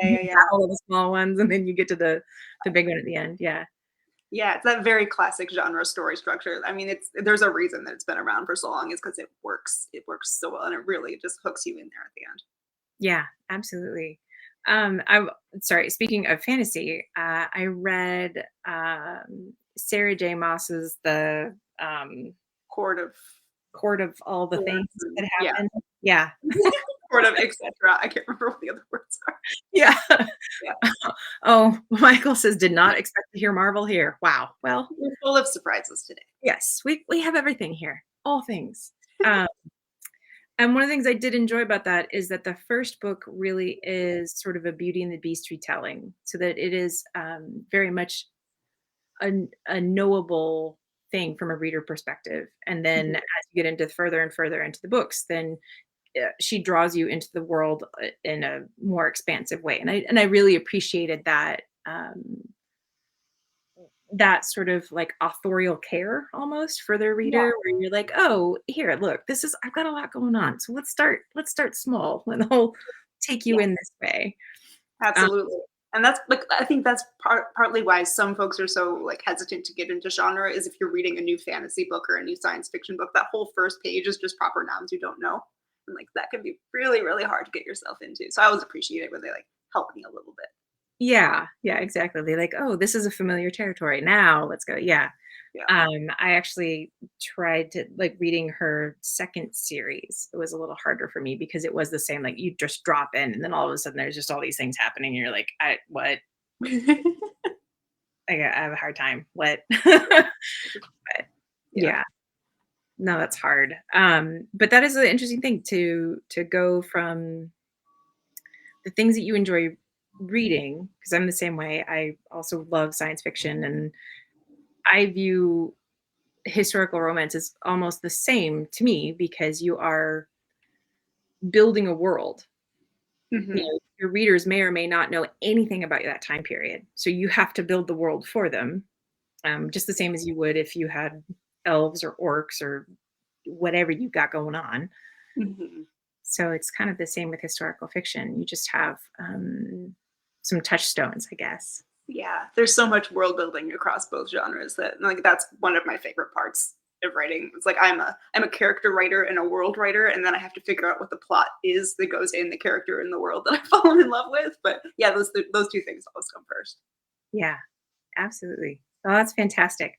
Speaker 2: Yeah.
Speaker 1: battle the small ones, and then you get to the big one at the end. Yeah.
Speaker 2: Yeah, it's that very classic genre story structure. I mean, there's a reason that it's been around for so long is because it works. It works so well, and it really just hooks you in there at the end.
Speaker 1: Yeah, absolutely. I'm sorry, speaking of fantasy, I read Sarah J. Maas's um
Speaker 2: Court of
Speaker 1: Court of All the Things
Speaker 2: Thorns,
Speaker 1: That
Speaker 2: yeah,
Speaker 1: Happen. Yeah.
Speaker 2: Court of etc. I can't remember what the other words are.
Speaker 1: Yeah.
Speaker 2: Yeah,
Speaker 1: Oh, Michael says, did not expect to hear Marvel here. Wow. Well,
Speaker 2: we're full of surprises today.
Speaker 1: yes, we have everything here. All things. Um, and one of the things I did enjoy about that is that the first book really is sort of a Beauty and the Beast retelling, so that it is very much a knowable thing from a reader perspective. And then
Speaker 2: Mhm.
Speaker 1: as you get into further and further into the books, then she draws you into the world in a more expansive way. And I really appreciated that that sort of like authorial care almost for the
Speaker 2: Yeah,
Speaker 1: reader, where you're like, oh, here, look, this is, I've got a lot going on, so let's start small and I'll take you
Speaker 2: yeah,
Speaker 1: in this way. um,
Speaker 2: absolutely. And that's like I think that's partly why some folks are so like hesitant to get into genre is if you're reading a new fantasy book or a new science fiction book, that whole first page is just proper nouns you don't know. And like that can be really, really hard to get yourself into. So I always appreciate it when they like help me a little bit.
Speaker 1: yeah, exactly. They're like, oh, this is a familiar territory, now let's go. Yeah.
Speaker 2: Yeah.
Speaker 1: I actually tried to like reading her second series. It was a little harder for me because it was the same, like you just drop in and then all of a sudden there's just all these things happening and you're like, I what? I have a hard time. What? But
Speaker 2: Yeah.
Speaker 1: yeah, no, that's hard. But that is an interesting thing to go from the things that you enjoy reading, because I'm the same way. I also love science fiction, and I view historical romance as almost the same to me because you are building a world. You
Speaker 2: Hmm.
Speaker 1: know, your readers may or may not know anything about that time period, so you have to build the world for them, just the same as you would if you had elves or orcs or whatever you got going on.
Speaker 2: Hmm.
Speaker 1: So it's kind of the same with historical fiction. You just have some touchstones, I guess.
Speaker 2: Yeah. There's so much world building across both genres that like that's one of my favorite parts of writing. It's like I'm a character writer and a world writer, and then I have to figure out what the plot is that goes in the character in the world that I've fallen in love with. But yeah, those two things always come first.
Speaker 1: Yeah, absolutely. Oh, that's fantastic.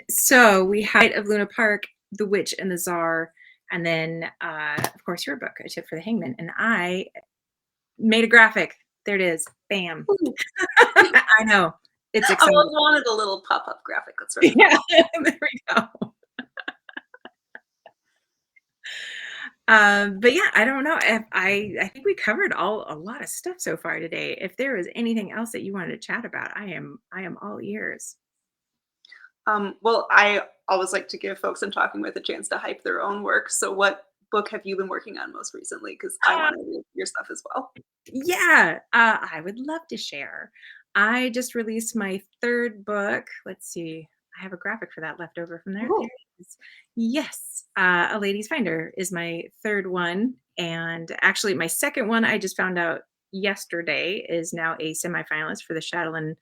Speaker 1: So we had of Luna Park, The Witch and the Czar, and then of course your book, A Tip for the Hangman. And I made a graphic. There it is. Bam.
Speaker 2: Ooh.
Speaker 1: I know. It's
Speaker 2: I
Speaker 1: exciting.
Speaker 2: always wanted a little pop-up graphic. That's really fun.
Speaker 1: Yeah, there we go. But yeah, I don't know if I think we covered a lot of stuff so far today. If there is anything else that you wanted to chat about, I am all ears.
Speaker 2: Well, I always like to give folks I'm talking with a chance to hype their own work. So, what book have you been working on most recently? Because I
Speaker 1: Uh,
Speaker 2: want to read your stuff as well.
Speaker 1: yeah, I would love to share. I just released my third book. Let's see. I have a graphic for that left over from there. There
Speaker 2: Ooh,
Speaker 1: it is. Yes, A Lady's Finder is my third one. And actually, my second one, I just found out yesterday, is now a semifinalist for the Shadowland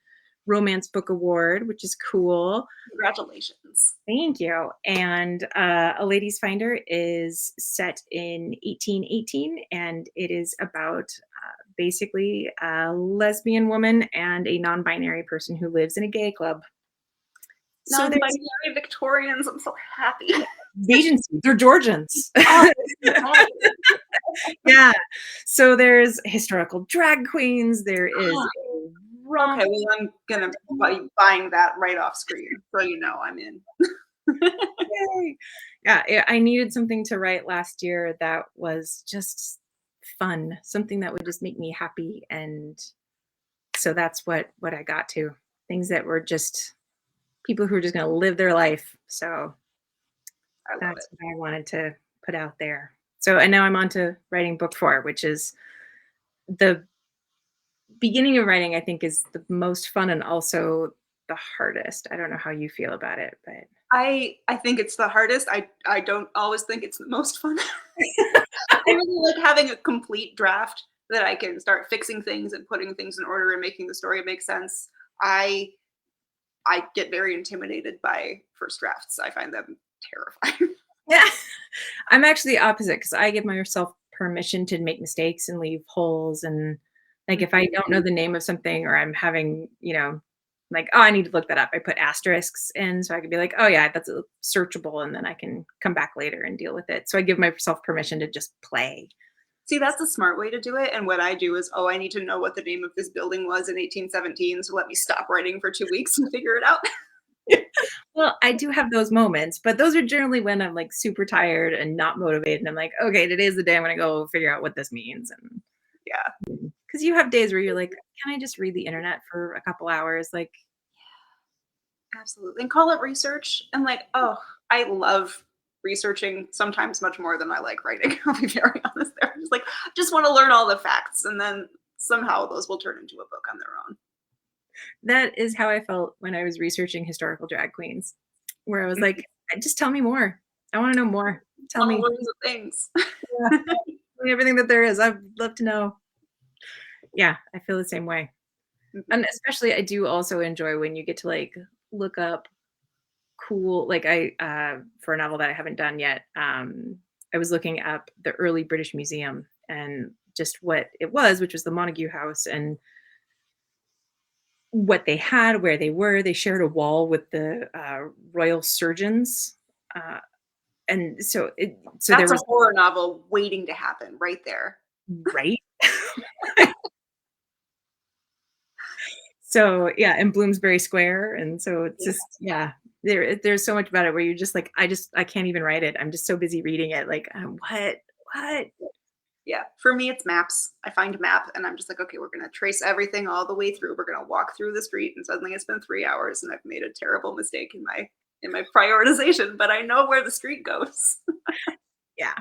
Speaker 1: Romance Book Award, which is cool.
Speaker 2: congratulations.
Speaker 1: Thank you. And A Lady's Finder is set in 1818, and it is about basically a lesbian woman and a non-binary person who lives in a gay club. So there's
Speaker 2: Non-binary Victorians. I'm so happy.
Speaker 1: agency. They're Georgians.
Speaker 2: Oh, yes.
Speaker 1: Yeah. So there's historical drag queens. There is a romp.
Speaker 2: Okay, well, I'm gonna be buying that right off screen, so you know I'm in.
Speaker 1: Yay. Yeah, I needed something to write last year that was just fun, something that would just make me happy, and so that's what I got to. Things that were just people who are just going to live their life. So
Speaker 2: I love it.
Speaker 1: that's what I wanted to put out there. So and now I'm on to writing book 4, which is the beginning of writing, I think, is the most fun and also the hardest. I don't know how you feel about it, but
Speaker 2: I think it's the hardest. I don't always think it's the most fun. I really like having a complete draft that I can start fixing things and putting things in order and making the story make sense. I I get very intimidated by first drafts. I find them terrifying.
Speaker 1: yeah. I'm actually the opposite because I give myself permission to make mistakes and leave holes. And like if I don't know the name of something or I'm having, like, oh, I need to look that up, I put asterisks in so I can be like, oh, yeah, that's searchable. And then I can come back later and deal with it. So I give myself permission to just play.
Speaker 2: See, that's the smart way to do it. And what I do is, oh, I need to know what the name of this building was in 1817. So let me stop writing for 2 weeks and figure it out.
Speaker 1: Well, I do have those moments, but those are generally when I'm like super tired and not motivated. And I'm like, okay, today's the day I'm going to go figure out what this means. And
Speaker 2: Yeah,
Speaker 1: because you have days where you're like, can I just read the internet for a couple hours? Like,
Speaker 2: absolutely. And call it research. And like, oh, I love researching sometimes much more than I like writing. I'll be very honest there. I'm just like, just want to learn all the facts. And then somehow those will turn into a book on their own.
Speaker 1: that is how I felt when I was researching historical drag queens, where I was like, just tell me more. I want to know more. Tell me.
Speaker 2: All sorts of things.
Speaker 1: Yeah, tell me everything that there is. I'd love to know. Yeah, I feel the same way. And especially I do also enjoy when you get to like look up cool, like for a novel that I haven't done yet, I was looking up the early British Museum and just what it was, which was the Montague House, and what they had, where they were. They shared a wall with the royal surgeons, uh, and so there
Speaker 2: That's a
Speaker 1: was
Speaker 2: horror novel waiting to happen right there.
Speaker 1: right. So yeah, in Bloomsbury Square, and so it's
Speaker 2: Yeah.
Speaker 1: just there's so much about it where you're just like, I can't even write it. I'm just so busy reading it. Like, what?
Speaker 2: Yeah. For me, it's maps. I find a map and I'm just like, okay, we're going to trace everything all the way through. We're going to walk through the street and suddenly it's been 3 hours and I've made a terrible mistake in my prioritization, but I know where the street goes.
Speaker 1: Yeah.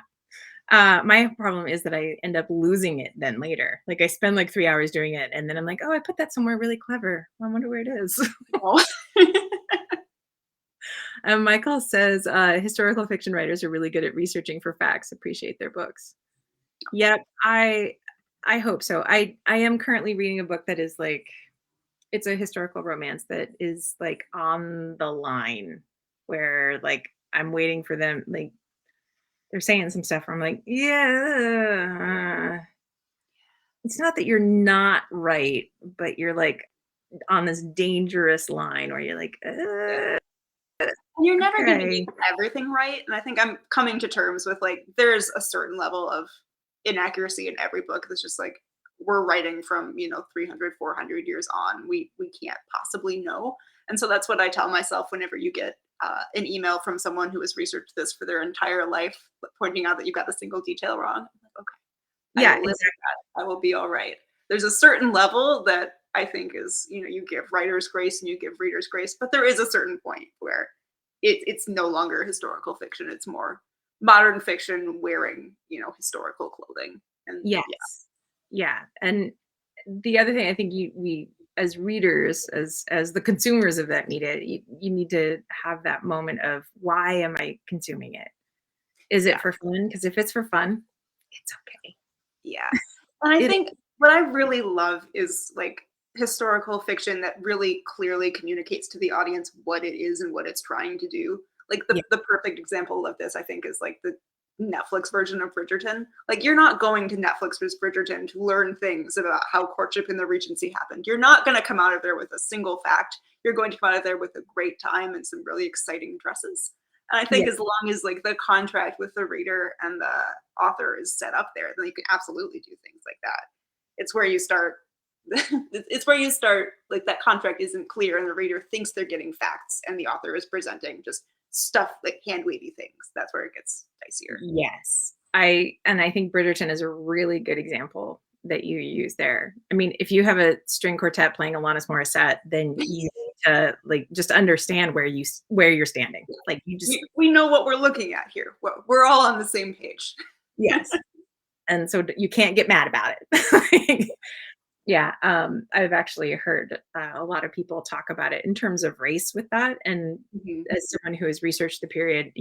Speaker 1: My problem is that I end up losing it then later. Like I spend like 3 hours doing it, and then I'm like, oh, I put that somewhere really clever. I wonder where it is.
Speaker 2: Oh.
Speaker 1: Michael says historical fiction writers are really good at researching for facts. Appreciate their books. Yep, I hope so. I am currently reading a book that is like, it's a historical romance that is like on the line where like I'm waiting for them, like they're saying some stuff where I'm like, yeah, it's not that you're not right, but you're like on this dangerous line where you're like,
Speaker 2: And you're never going to
Speaker 1: okay.
Speaker 2: get everything right. And I think I'm coming to terms with like, there's a certain level of inaccuracy in every book that's just like, we're writing from, 300, 400 years on. We can't possibly know. And so that's what I tell myself whenever you get an email from someone who has researched this for their entire life, pointing out that you got a single detail wrong. I'm like, okay, I
Speaker 1: Yeah,
Speaker 2: will live with
Speaker 1: exactly.
Speaker 2: that. I will be all right. There's a certain level that I think is, you give writers grace and you give readers grace, but there is a certain point where it's no longer historical fiction. It's more modern fiction wearing, historical clothing. And
Speaker 1: Yes.
Speaker 2: yeah,
Speaker 1: Yeah. And the other thing I think we as readers, as the consumers of that media, you need to have that moment of, why am I consuming it? Is it
Speaker 2: yeah,
Speaker 1: for fun? Because if it's for fun, it's okay.
Speaker 2: yeah. And I
Speaker 1: It
Speaker 2: think what I really love is like historical fiction that really clearly communicates to the audience what it is and what it's trying to do. Like
Speaker 1: yeah,
Speaker 2: the perfect example of this, I think, is like the Netflix version of Bridgerton. Like you're not going to Netflix's Bridgerton to learn things about how courtship in the Regency happened. You're not going to come out of there with a single fact. You're going to come out of there with a great time and some really exciting dresses. And I think
Speaker 1: yeah.
Speaker 2: as long as like the contract with the reader and the author is set up there, then you can absolutely do things like that. It's where you start. It's where you start. Like that contract isn't clear, and the reader thinks they're getting facts, and the author is presenting just stuff like hand wavy things. That's where it gets dicier.
Speaker 1: Yes. I think Bridgerton is a really good example that you use there. I mean, if you have a string quartet playing Alanis Morissette, then you need to like just understand where you're standing. Like you just
Speaker 2: We know what we're looking at here. We're all on the same page.
Speaker 1: yes. And so you can't get mad about it. Yeah, I've actually heard a lot of people talk about it in terms of race with that, and
Speaker 2: Mhm.
Speaker 1: as someone who has researched the period,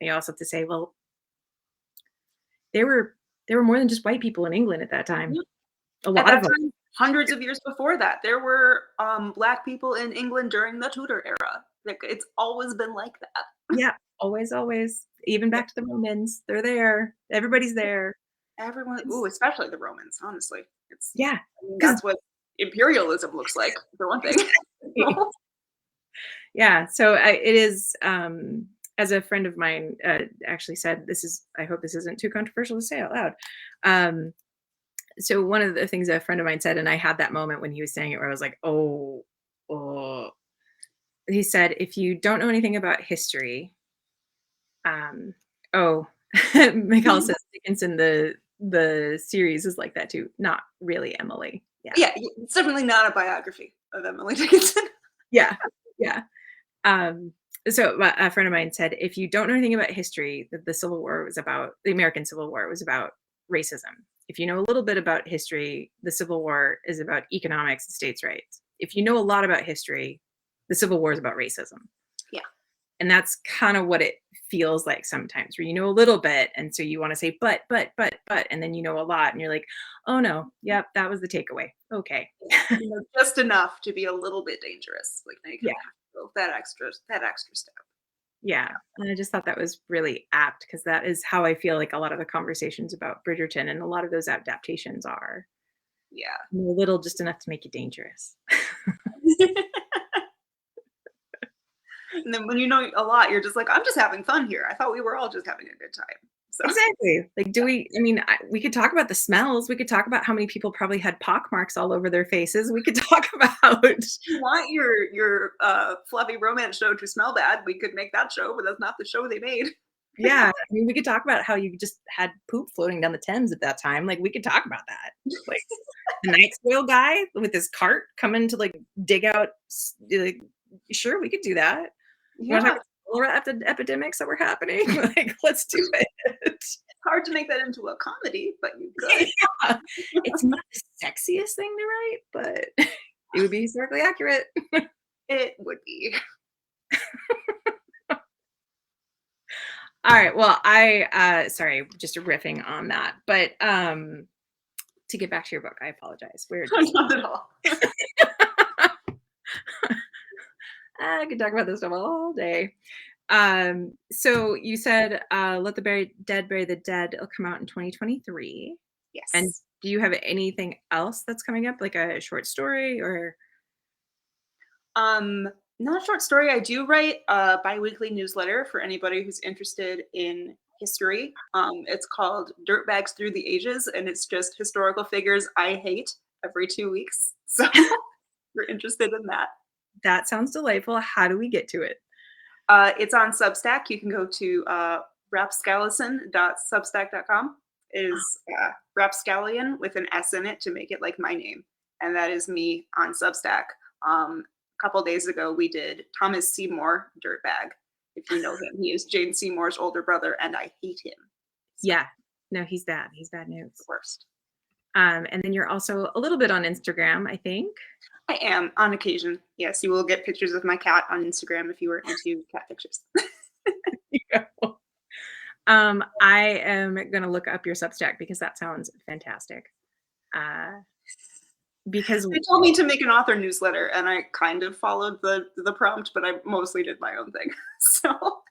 Speaker 1: I also have to say, well, there were there were more than just white people in England at that time.
Speaker 2: Yeah.
Speaker 1: A
Speaker 2: At
Speaker 1: lot of
Speaker 2: that
Speaker 1: them.
Speaker 2: time, hundreds of years before that, there were Black people in England during the Tudor era. Like, it's always been like that.
Speaker 1: Yeah, always, always. Even
Speaker 2: Yeah.
Speaker 1: back to the Romans, they're there. Everybody's there.
Speaker 2: Everyone, ooh,
Speaker 1: It's
Speaker 2: especially the Romans, honestly.
Speaker 1: yeah,
Speaker 2: I mean,
Speaker 1: because
Speaker 2: that's what imperialism looks like, for one thing.
Speaker 1: yeah, so it is, as a friend of mine, actually said, I hope this isn't too controversial to say out loud. Um, so one of the things a friend of mine said, and I had that moment when he was saying it where I was like, "Oh, oh." He said, "If you don't know anything about history," um, oh, Mikhail says Dickinson, the series is like that too. Not really Emily. Yeah.
Speaker 2: Yeah, it's definitely not a biography of Emily Dickinson.
Speaker 1: Yeah. Yeah. Um, so a friend of mine said, if you don't know anything about history, that the American Civil War was about racism. If you know a little bit about history, the Civil War is about economics and states' rights. If you know a lot about history, the Civil War is about racism.
Speaker 2: Yeah.
Speaker 1: And that's kind of what it feels like sometimes, where you know a little bit. And so you want to say, but, and then you know a lot. And you're like, oh no, yep, that was the takeaway. Okay.
Speaker 2: Just enough to be a little bit dangerous. Like, now you
Speaker 1: Yeah.
Speaker 2: kind of have to go that extra step.
Speaker 1: Yeah, and I just thought that was really apt because that is how I feel like a lot of the conversations about Bridgerton and a lot of those adaptations are.
Speaker 2: Yeah.
Speaker 1: A little just enough to make you dangerous.
Speaker 2: And then when you know a lot, you're just like, I'm just having fun here. I thought we were all just having a good time. So
Speaker 1: Exactly. Like, we could talk about the smells, we could talk about how many people probably had pock marks all over their faces, we could talk about
Speaker 2: you want your fluffy romance show to smell bad, we could make that show, but that's not the show they made.
Speaker 1: yeah, we could talk about how you just had poop floating down the Thames at that time, like, we could talk about that. Like, the night soil guy with his cart coming to, like, dig out like, sure, we could do that. You wanna talk
Speaker 2: Yeah,
Speaker 1: about cholera epidemics that were happening? Like, let's do it.
Speaker 2: it's hard to make that into a comedy, but you could.
Speaker 1: Yeah. It's not the sexiest thing to write, but it would be historically accurate.
Speaker 2: It would be.
Speaker 1: Alright, well, sorry, just riffing on that, but, to get back to your book, I apologize. We're just
Speaker 2: Not at all.
Speaker 1: I could talk about this stuff all day. So you said, "Let the dead bury the dead." It'll come out in 2023. And
Speaker 2: Yes.
Speaker 1: do you have anything else that's coming up, like a short story or
Speaker 2: Um, Not a short story. I do write a biweekly newsletter for anybody who's interested in history. It's called Dirtbags Through the Ages, and it's just historical figures I hate every 2 weeks. So if you're interested in that.
Speaker 1: that sounds delightful. How do we get to it?
Speaker 2: It's on Substack. You can go to rapscallison.substack.com. It is Rapscallion with an S in it to make it like my name. And that is me on Substack. A couple days ago, we did Thomas Seymour, Dirtbag. If you know him, he is Jane Seymour's older brother, and I hate him. So,
Speaker 1: Yeah. No, he's bad. He's bad news.
Speaker 2: the worst.
Speaker 1: And then you're also a little bit on Instagram, I think.
Speaker 2: I am on occasion. Yes, you will get pictures of my cat on Instagram if you are into cat pictures.
Speaker 1: Yeah. I am gonna look up your Substack because that sounds fantastic. Uh, because
Speaker 2: They told me to make an author newsletter, and I kind of followed the prompt, but I mostly did my own thing. So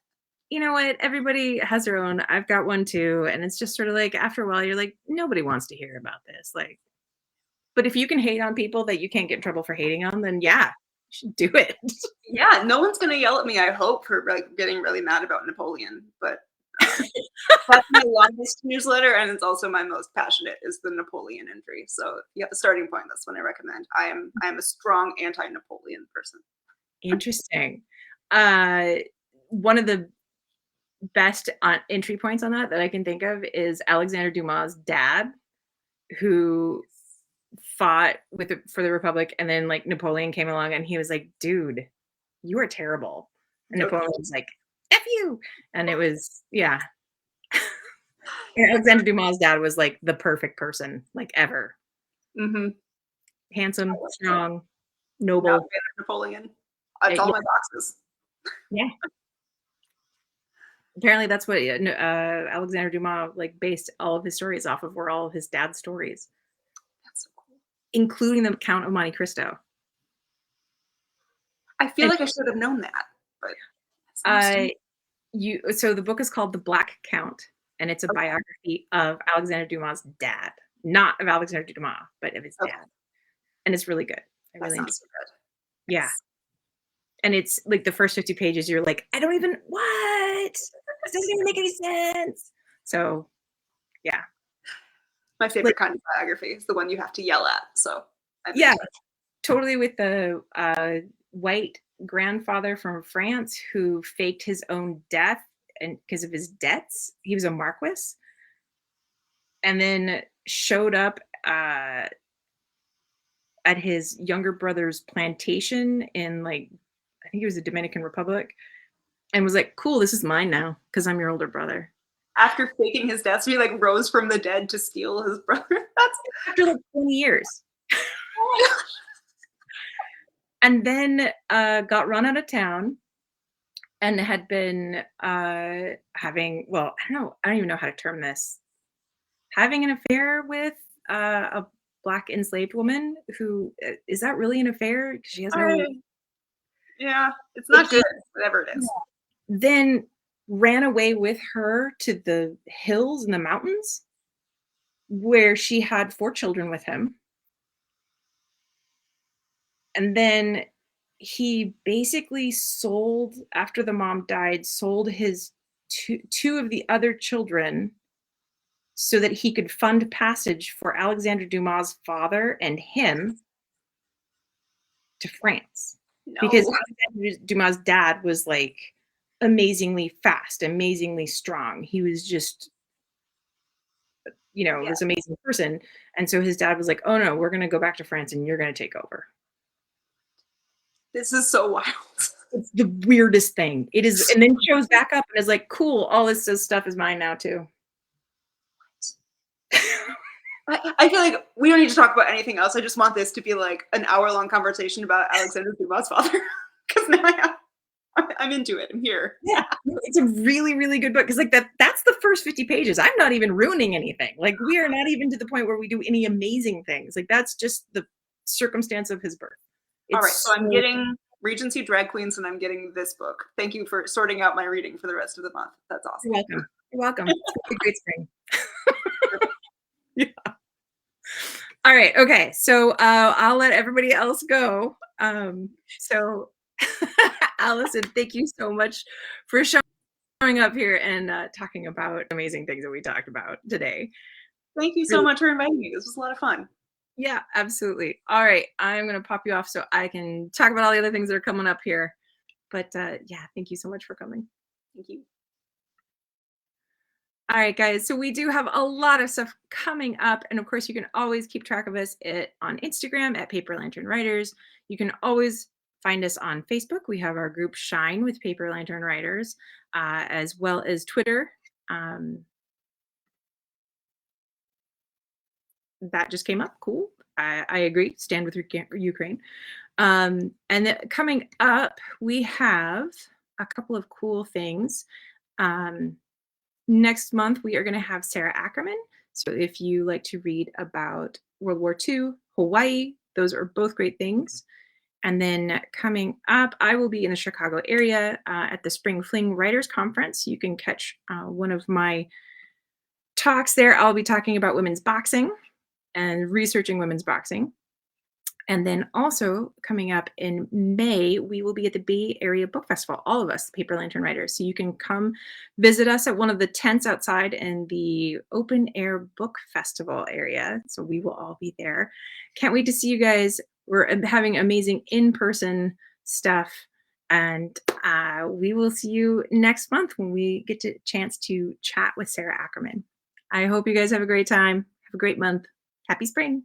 Speaker 1: you know what? Everybody has their own. I've got one too, and it's just sort of like after a while, you're like, nobody wants to hear about this. Like, but if you can hate on people that you can't get in trouble for hating on, then yeah, you should do it.
Speaker 2: yeah, no one's gonna yell at me, I hope, for like getting really mad about Napoleon. But um, that's my longest newsletter, and it's also my most passionate. Is the Napoleon entry. So yeah, the starting point. That's what I recommend. I am a strong anti-Napoleon person.
Speaker 1: Interesting. One of the best entry points on that I can think of is Alexander Dumas' dad, who fought for the Republic, and then like Napoleon came along, and he was like, "Dude, you are terrible," and
Speaker 2: Okay.
Speaker 1: Napoleon was like, "F you," and it was yeah. And Alexander Dumas' dad was like the perfect person, like ever.
Speaker 2: Mm-hmm.
Speaker 1: handsome,
Speaker 2: like
Speaker 1: strong,
Speaker 2: Not
Speaker 1: noble.
Speaker 2: a fan of Napoleon. It's all
Speaker 1: Yeah.
Speaker 2: my boxes.
Speaker 1: Yeah. Apparently that's what Alexander Dumas like based all of his stories off of, were all of his dad's stories,
Speaker 2: That's so cool.
Speaker 1: including the Count of Monte Cristo.
Speaker 2: I feel
Speaker 1: And
Speaker 2: like I should have known that, but that sounds
Speaker 1: so the book is called The Black Count, and it's a
Speaker 2: okay.
Speaker 1: biography of Alexander Dumas' dad, not of Alexander Dumas, but of his
Speaker 2: Okay.
Speaker 1: dad, and it's really good. I
Speaker 2: That
Speaker 1: really enjoy
Speaker 2: sounds so good.
Speaker 1: it. Yeah, and it's like the first 50 pages, you're like, I don't even what this doesn't even make any sense. So yeah,
Speaker 2: My
Speaker 1: like
Speaker 2: favorite kind of biography is the one you have to yell at. So I'm
Speaker 1: yeah,
Speaker 2: into it.
Speaker 1: totally with the white grandfather from France who faked his own death and because of his debts. He was a marquis, and then showed up at his younger brother's plantation in like I think it was the Dominican Republic, and was like, "Cool, this is mine now because I'm your older brother."
Speaker 2: After faking his death, he like rose from the dead to steal his brother. That's
Speaker 1: After like 20 years,
Speaker 2: oh my gosh.
Speaker 1: and then got run out of town and had been having I don't even know how to term this, having an affair with a black enslaved woman who is that really an affair? 'Cause she has no.
Speaker 2: Yeah, it's
Speaker 1: Like
Speaker 2: not good, whatever it is.
Speaker 1: then ran away with her to the hills and the mountains where she had 4 children with him. And then he basically sold, after the mom died, sold his two of the other children so that he could fund passage for Alexander Dumas' father and him to France. Because
Speaker 2: No.
Speaker 1: Alexander Dumas' dad was like amazingly fast, amazingly strong. He was just,
Speaker 2: Yeah.
Speaker 1: this amazing person. And so his dad was like, "Oh no, we're going to go back to France and you're going to take over."
Speaker 2: This is so wild.
Speaker 1: It's the weirdest thing. It is, and then shows back up and is like, "Cool, all this stuff is mine now too."
Speaker 2: I feel like we don't need to talk about anything else. I just want this to be like an hour-long conversation about Alexander Dumas' father. Because now I'm into it. I'm here.
Speaker 1: Yeah, it's a really, really good book because like that's the first 50 pages. I'm not even ruining anything. Like we are not even to the point where we do any amazing things. Like that's just the circumstance of his birth.
Speaker 2: All right,
Speaker 1: It's
Speaker 2: so I'm getting Regency Drag Queens and I'm getting this book. Thank you for sorting out my reading for the rest of the month. That's awesome.
Speaker 1: You're welcome. You're welcome. It's gonna be a great spring. Yeah. All right. Okay. So I'll let everybody else go. So Allison, thank you so much for showing up here and talking about amazing things that we talked about today.
Speaker 2: Thank you so
Speaker 1: Really.
Speaker 2: much for inviting me. This was a lot of fun.
Speaker 1: Yeah, absolutely. All right. I'm going to pop you off so I can talk about all the other things that are coming up here. But yeah, thank you so much for coming.
Speaker 2: Thank you.
Speaker 1: All right, guys. So we do have a lot of stuff coming up. And of course, you can always keep track of us on Instagram at Paper Lantern Writers. You can always find us on Facebook. We have our group Shine with Paper Lantern Writers, as well as Twitter. That just came up. Cool. I agree. Stand with Ukraine. And then coming up, we have a couple of cool things. Next month, we are going to have Sarah Ackerman. So if you like to read about World War II, Hawaii, those are both great things. And then coming up, I will be in the Chicago area at the Spring Fling Writers Conference. You can catch one of my talks there. I'll be talking about women's boxing and researching women's boxing. And then also coming up in May, we will be at the Bay Area Book Festival, all of us, Paper Lantern Writers. So you can come visit us at one of the tents outside in the open air book festival area. So we will all be there. Can't wait to see you guys. We're having amazing in-person stuff. And we will see you next month when we get a chance to chat with Sarah Ackerman. I hope you guys have a great time. Have a great month. Happy spring.